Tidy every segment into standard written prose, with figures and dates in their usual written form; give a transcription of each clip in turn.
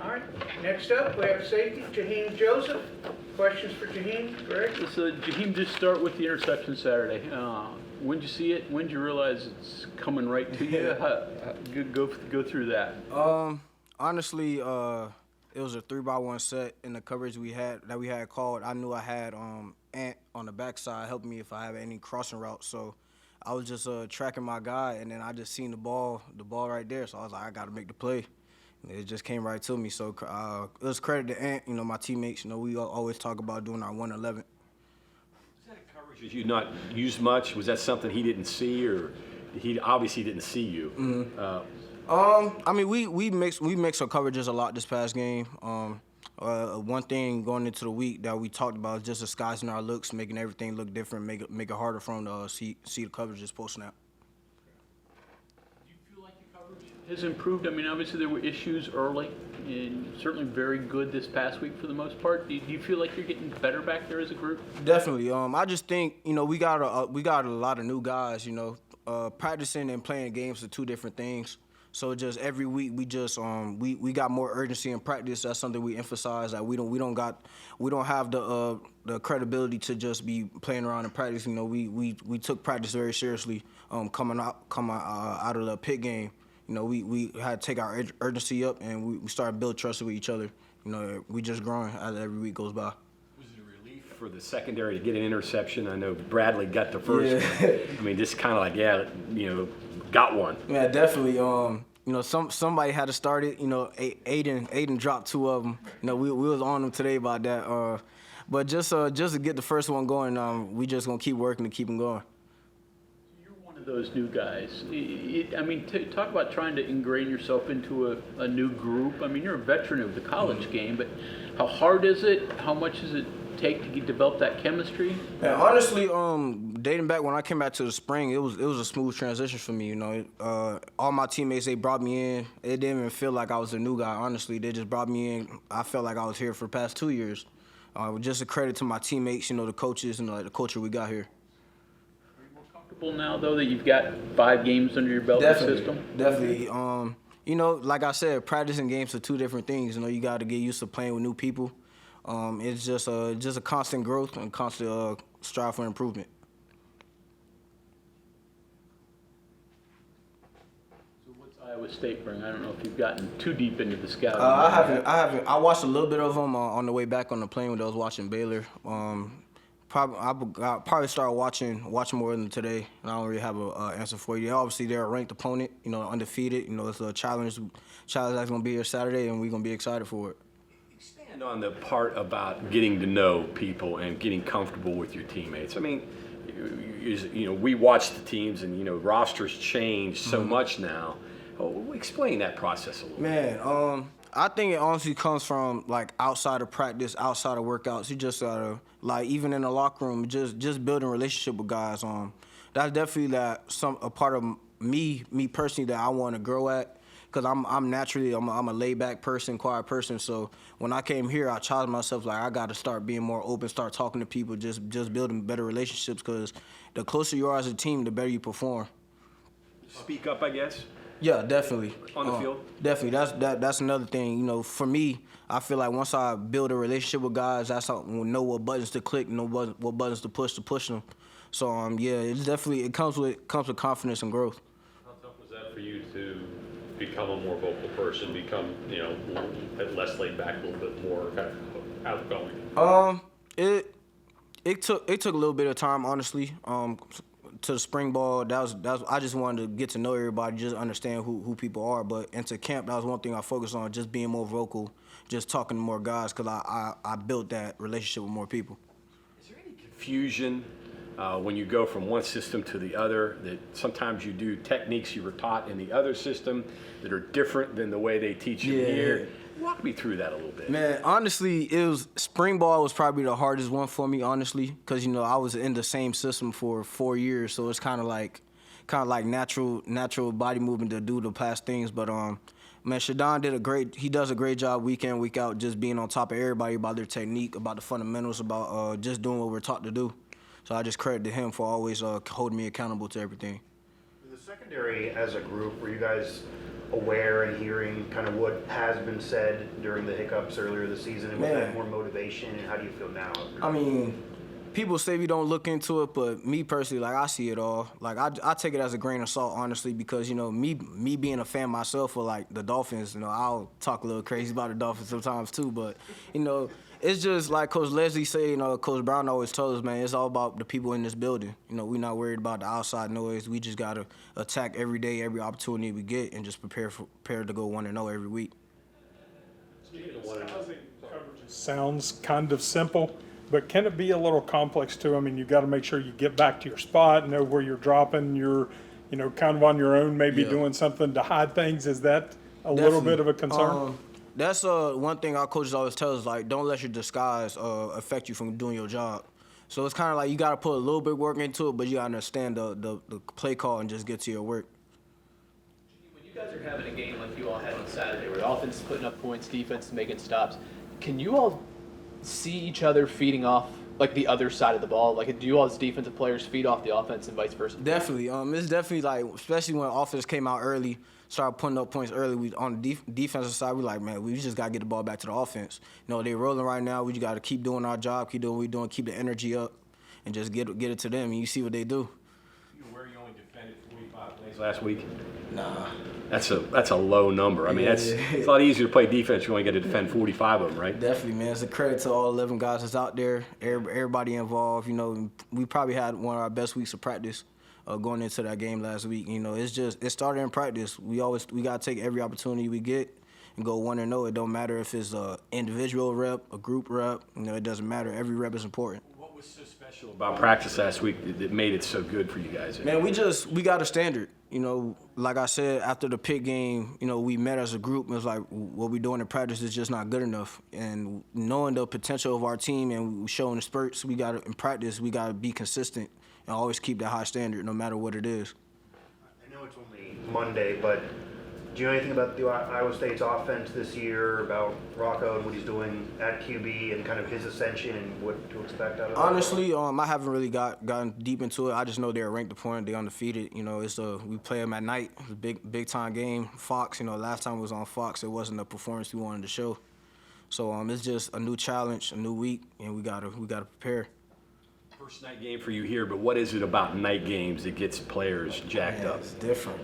All right, next up, we have safety, Jaheem Joseph. Questions for Jaheem, Greg? So Jaheem, just start with the interception Saturday. When did you see it? When did you realize it's coming right to you? Go through that. Honestly, it was a 3-by-1 set in the coverage we had called. I knew I had Ant on the backside helping me if I have any crossing routes. So I was just tracking my guy, and then I just seen the ball right there. So I was like, I got to make the play. And it just came right to me. So it was credit to Ant, my teammates. We always talk about doing our 111. Was that a coverage that you not used much? Was that something he didn't see, or he obviously didn't see you? Mm-hmm. I mean, we mix our coverages a lot this past game. One thing going into the week that we talked about is just disguising our looks, making everything look different, make it harder for them to see the coverages post snap. Do you feel like the coverage has improved? I mean, obviously there were issues early, and certainly very good this past week for the most part. Do you feel like you're getting better back there as a group? Definitely. I just think we got a lot of new guys. Practicing and playing games are two different things. So just every week we just we got more urgency in practice. That's something we emphasize. That we don't have the credibility to just be playing around in practice. We took practice very seriously. Coming out of the pit game, we had to take our urgency up, and we started to build trust with each other. We just growing as every week goes by. Was it a relief for the secondary to get an interception? I know Bradley got the first one. I mean, just kind of like, got one. Yeah, definitely. Somebody had to start it. Aiden dropped 2 of them. We was on them today about that. But just to get the first one going, we just gonna keep working to keep them going. You're one of those new guys. Talk about trying to ingrain yourself into a new group. I mean, you're a veteran of the college game, but how hard is it? How much does it take to develop that chemistry? Man, honestly, dating back when I came back to the spring, it was a smooth transition for me. All my teammates, they brought me in. It didn't even feel like I was a new guy. Honestly, they just brought me in. I felt like I was here for the past 2 years. Just a credit to my teammates, the coaches, and the culture we got here. Are you more comfortable now, though, that you've got 5 games under your belt in the system? Definitely. Like I said, practice and games are two different things. You got to get used to playing with new people. It's just a constant growth and constant strive for improvement. So what's Iowa State bring? I don't know if you've gotten too deep into the scouting. I haven't. I watched a little bit of them on the way back on the plane when I was watching Baylor. I probably started watching more than today, and I don't really have an answer for you. Obviously, they're a ranked opponent, undefeated. It's a challenge that's going to be here Saturday, and we're going to be excited for it. Expand on the part about getting to know people and getting comfortable with your teammates. I mean, we watch the teams, and rosters change so much now. Explain that process a little bit. Man, I think it honestly comes from outside of practice, outside of workouts. You just gotta even in the locker room, just building a relationship with guys. That's definitely a part of me personally that I want to grow at. Because I'm naturally a laid back person, quiet person. So when I came here, I challenged myself I got to start being more open, start talking to people, just building better relationships. Because the closer you are as a team, the better you perform. Speak up, I guess. Yeah, definitely. On the field? Definitely. That's another thing. For me, I feel like once I build a relationship with guys, that's how we'll know what buttons to click, know what buttons to push them. So it comes with confidence and growth. How tough was that for you to become a more vocal person, become less laid back, a little bit more kind of outgoing? It took a little bit of time, honestly. To the spring ball, that was I just wanted to get to know everybody, just understand who people are. But into camp, that was one thing I focused on, just being more vocal, just talking to more guys, because I built that relationship with more people. Is there any confusion when you go from one system to the other, that sometimes you do techniques you were taught in the other system that are different than the way they teach you here? Walk me through that a little bit. Man, honestly, spring ball was probably the hardest one for me, honestly, because I was in the same system for 4 years, so it's kind of like natural body movement to do the past things. But man, Shadon does a great job week in, week out, just being on top of everybody about their technique, about the fundamentals, about just doing what we're taught to do. So I just credit to him for always holding me accountable to everything. In the secondary as a group, were you guys aware and hearing kind of what has been said during the hiccups earlier this season, and was Man. that more motivation, and how do you feel now? I mean, people say we don't look into it, but me personally, like, I see it all. Like, I take it as a grain of salt, honestly, because, you know, me being a fan myself for, like, the Dolphins, you know, I'll talk a little crazy about the Dolphins sometimes too, but, you know, it's just like Coach Leslie say, you know, Coach Brown always tells us, man, it's all about the people in this building. You know, we're not worried about the outside noise. We just got to attack every day, every opportunity we get, and just prepare to go 1-0 every week. Sounds kind of simple, but can it be a little complex too? I mean, you got to make sure you get back to your spot, know where you're dropping. You're, you know, kind of on your own, maybe Yeah. doing something to hide things. Is that a little bit of a concern? That's one thing our coaches always tell us, like, don't let your disguise affect you from doing your job. So it's kind of like you got to put a little bit of work into it, but you got to understand the play call and just get to your work. When you guys are having a game like you all had on Saturday, where the offense is putting up points, defense is making stops, can you all see each other feeding off, like, the other side of the ball? Like, do you all as defensive players feed off the offense and vice versa? Definitely. It's definitely like, especially when offense came out early, started putting up points early. We on the defensive side, we like, man, we just gotta get the ball back to the offense. You know, they rolling right now. We just gotta keep doing our job, keep doing what we're doing, keep the energy up, and just get it to them. And you see what they do. You know where you only defended 45 plays last week? Nah. That's a low number. I mean, it's a lot easier to play defense. You only get to defend 45 of them, right? Definitely, man. It's a credit to all 11 guys that's out there, everybody involved. You know, we probably had one of our best weeks of practice going into that game last week. You know, it started in practice. We got to take every opportunity we get and go 1-0. It don't matter if it's an individual rep, a group rep. You know, it doesn't matter. Every rep is important. What was so special about practice last week that made it so good for you guys? Man, we got a standard. You know, like I said, after the Pitt game, you know, we met as a group. It was like, what we're doing in practice is just not good enough. And knowing the potential of our team and showing the spurts, in practice, we got to be consistent and always keep that high standard no matter what it is. I know it's only Monday, but do you know anything about the Iowa State's offense this year, about Rocco and what he's doing at QB and kind of his ascension and what to expect out of it? Honestly, I haven't really gotten deep into it. I just know they're ranked opponent. They're undefeated. You know, we play them at night. It's a big time game. Fox. You know, last time it was on Fox, it wasn't the performance we wanted to show. So it's just a new challenge, a new week, and we gotta prepare. First night game for you here, but what is it about night games that gets players jacked up? It's different.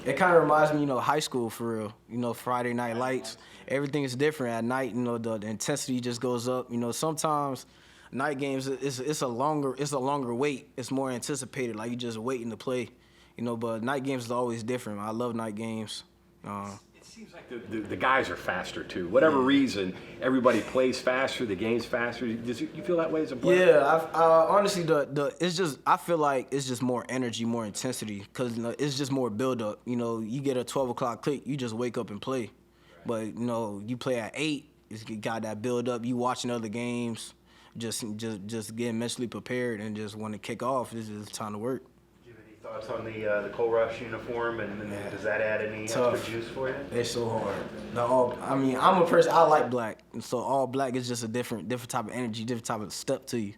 It kind of reminds me, you know, high school for real. You know, Friday night lights. Everything is different at night. You know, the intensity just goes up. You know, sometimes night games it's a longer wait. It's more anticipated. Like you just waiting to play. You know, but night games is always different. I love night games. It seems like the guys are faster too. Whatever reason, everybody plays faster. The game's faster. You feel that way as a player? Yeah, honestly, I feel like it's just more energy, more intensity, because, you know, it's just more build up. You know, you get a 12 o'clock click, you just wake up and play. But, you know, you play at 8, it's got that build up. You watching other games, just getting mentally prepared and just when to kick off, it's just time to work. Do you have any thoughts on the Cole Rush uniform, and does that add any Tough. extra juice for you? It's so hard. I'm a person, I like black, and so all black is just a different type of energy, different type of step to you.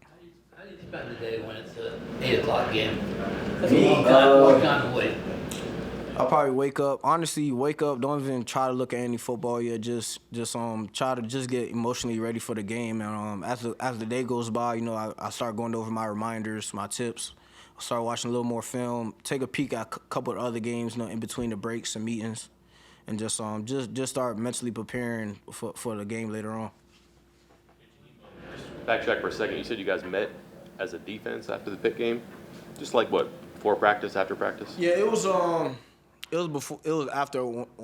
How do you spend the day when it's an 8 o'clock game? That's a long time to wait. I'll probably wake up, don't even try to look at any football yet, just try to just get emotionally ready for the game. And as the day goes by, you know, I start going over my reminders, my tips. I start watching a little more film, take a peek at a couple of other games, you know, in between the breaks and meetings, and just start mentally preparing for the game later on. Backtrack for a second. You said you guys met as a defense after the Pitt game, just like what, before practice, after practice? Yeah, it was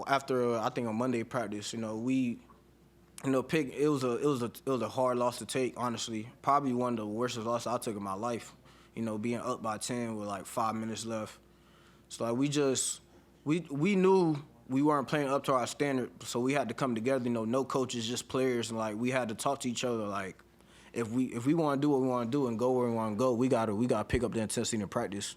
after I think on Monday practice. You know, Pitt. It was a hard loss to take. Honestly, probably one of the worst losses I took in my life. You know, being up by 10 with like 5 minutes left. So like we knew we weren't playing up to our standard, so we had to come together. You know, no coaches, just players, and like we had to talk to each other. Like if we want to do what we want to do and go where we want to go, we gotta pick up the intensity in practice.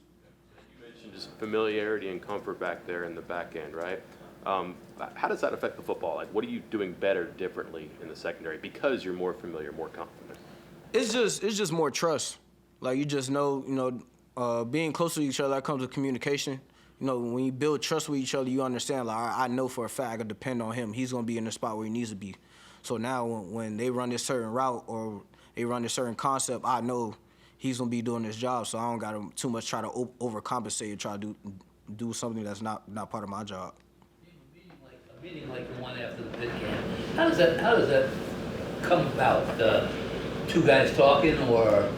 You mentioned just familiarity and comfort back there in the back end, right? How does that affect the football? Like, what are you doing better, differently in the secondary because you're more familiar, more confident? It's just more trust. Like you just know, being close to each other, that comes with communication. you know, when you build trust with each other, you understand, like, I know for a fact I can depend on him. He's going to be in the spot where he needs to be. So now when they run this certain route or they run this certain concept, I know he's going to be doing this job, so I don't got to too much try to overcompensate and try to do something that's not part of my job. A meeting like the one after the pit game, how does that come about? Two guys talking, or?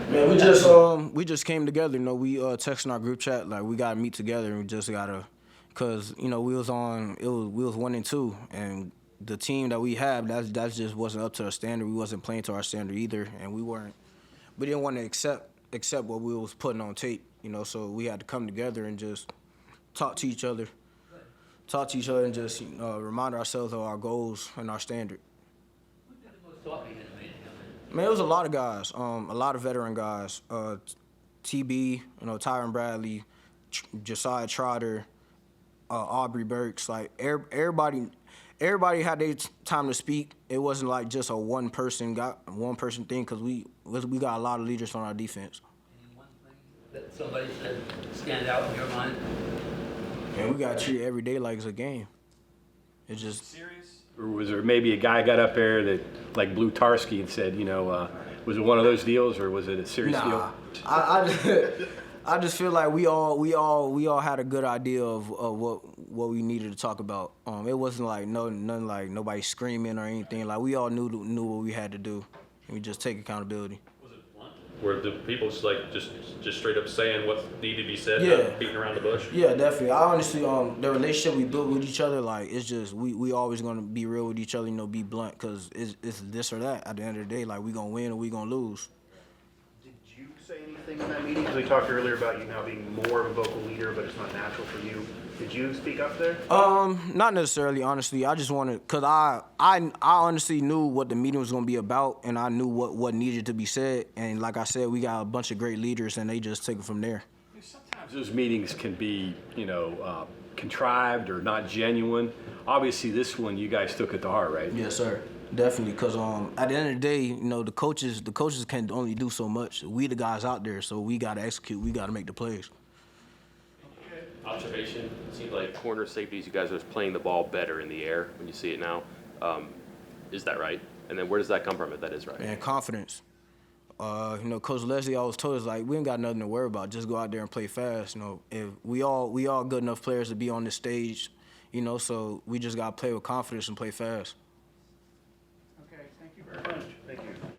Man, we just came together. You know, we texting our group chat like we gotta meet together, and we just gotta, cause you know we was 1 and 2, and the team that we have that just wasn't up to our standard. We wasn't playing to our standard either, and we didn't want to accept what we was putting on tape. You know, so we had to come together and just talk to each other, and just remind ourselves of our goals and our standard. Who did the most talking in the meeting? Man, it was a lot of guys, a lot of veteran guys. TB, you know, Tyron Bradley, Josiah Trotter, Aubrey Burks. Like everybody had their time to speak. It wasn't like just a one person thing, because we got a lot of leaders on our defense. Any one thing that somebody said stand out in your mind? And we got to treat every day like it's a game. It's just Serious? Or was there maybe a guy got up there that like blew Tarski and said, you know, was it one of those deals, or was it a serious deal? I just feel like we all had a good idea of what we needed to talk about. It wasn't like nothing like nobody screaming or anything. Like we all knew what we had to do, and we just take accountability. Was it blunt? Were the people just straight up saying what needed to be said, Yeah. not beating around the bush? Yeah, definitely. I honestly, the relationship we built with each other, like it's just we always gonna be real with each other, you know, be blunt, cause it's this or that. At the end of the day, like we gonna win or we gonna lose. Did you say anything in that meeting? Because we talked earlier about you now being more of a vocal leader, but it's not natural for you. Did you speak up there? Not necessarily, honestly. I just wanted, cause I honestly knew what the meeting was gonna be about, and I knew what needed to be said. And like I said, we got a bunch of great leaders, and they just take it from there. Sometimes those meetings can be, you know, contrived or not genuine. Obviously, this one you guys took it to heart, right? Yes, sir. Definitely, cause at the end of the day, you know, the coaches can only do so much. We the guys out there, so we gotta execute. We gotta make the plays. Observation, it seems like corner safeties, you guys are playing the ball better in the air when you see it now. Is that right? And then where does that come from if that is right? And confidence. You know, Coach Leslie always told us, like, we ain't got nothing to worry about. Just go out there and play fast. You know, if we all good enough players to be on this stage, you know, so we just got to play with confidence and play fast.